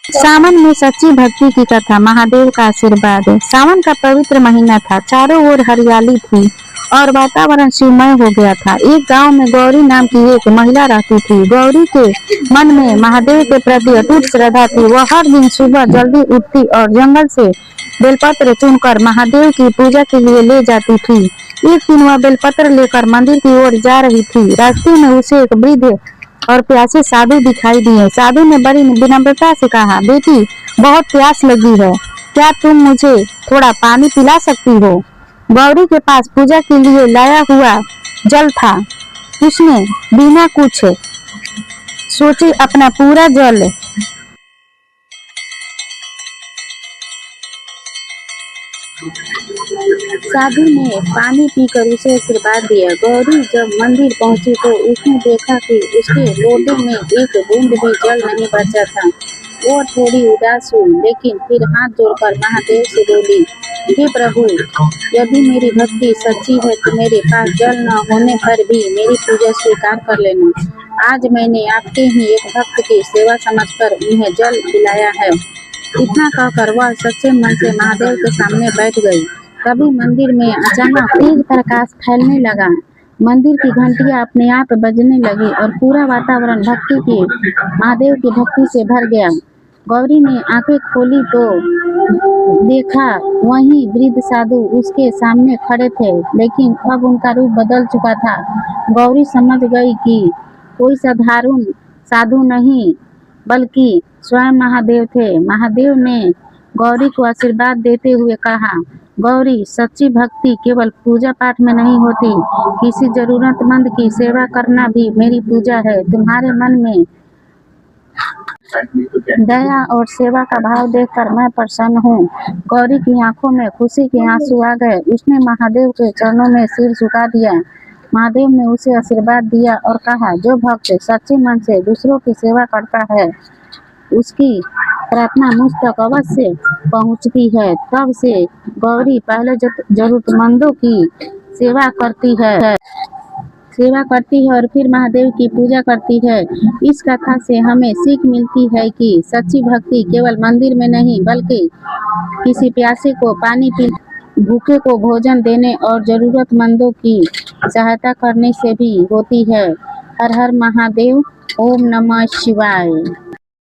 सावन में सच्ची भक्ति की कथा, महादेव का आशीर्वाद। सावन का पवित्र महीना था, चारों ओर हरियाली थी और वातावरण शिवमय हो गया था। एक गांव में गौरी नाम की एक महिला रहती थी। गौरी के मन में महादेव के प्रति अटूट श्रद्धा थी। वह हर दिन सुबह जल्दी उठती और जंगल से बेलपत्र चुनकर महादेव की पूजा के लिए ले जाती थी। एक दिन वह बेलपत्र लेकर मंदिर की ओर जा रही थी। रास्ते में उसे एक वृद्ध और प्यासे साधु दिखाई दिए। साधु ने बड़ी विनम्रता से कहा, बेटी, बहुत प्यास लगी है, क्या तुम मुझे थोड़ा पानी पिला सकती हो? गौरी के पास पूजा के लिए लाया हुआ जल था। उसने बिना कुछ सोचे अपना पूरा जल साधु ने पानी पीकर उसे आशीर्वाद दिया। गौरी जब मंदिर पहुंची तो उसने देखा कि उसके लोटे में एक बूंद भी जल नहीं बचा था। वो थोड़ी उदास हुई, लेकिन फिर हाथ जोड़कर महादेव से बोली, हे प्रभु, यदि मेरी भक्ति सच्ची है तो मेरे पास जल न होने पर भी मेरी पूजा स्वीकार कर लेना। आज मैंने आपके ही एक भक्त की सेवा समझकर उन्हें जल पिलाया है। इतना कहकर वह सच्चे मन से महादेव के सामने बैठ गई। तभी मंदिर में अचानक तेज प्रकाश फैलने लगा। मंदिर की घंटियां अपने आप बजने लगी और पूरा वातावरण महादेव की भक्ति से भर गया। गौरी ने आंखें खोली तो देखा वहीं वृद्ध साधु उसके सामने खड़े थे, लेकिन अब उनका रूप बदल चुका था। गौरी समझ गई कि कोई साधारण साधु नहीं बल्कि स्वयं महादेव थे। महादेव ने गौरी को आशीर्वाद देते हुए कहा, गौरी, सच्ची भक्ति केवल पूजा पाठ में नहीं होती, किसी जरूरतमंद की सेवा करना भी मेरी पूजा है। तुम्हारे मन में दया और सेवा का भाव देखकर मैं प्रसन्न हूँ। गौरी की आंखों में खुशी के आंसू आ गए। उसने महादेव के चरणों में सिर झुका दिया। महादेव ने उसे आशीर्वाद दिया और कहा, जो भक्त सच्चे मन से दूसरों की सेवा करता है उसकी प्रार्थना मुझ तक अवश्य पहुंचती है। तब से गौरी पहले जरूरतमंदों की सेवा करती है और फिर महादेव की पूजा करती है। इस कथा से हमें सीख मिलती है कि सच्ची भक्ति केवल मंदिर में नहीं बल्कि किसी प्यासे को पानी पिलाने, भूखे को भोजन देने और जरूरतमंदों की सहायता करने से भी होती है। हर हर महादेव। ओम नमः शिवाय।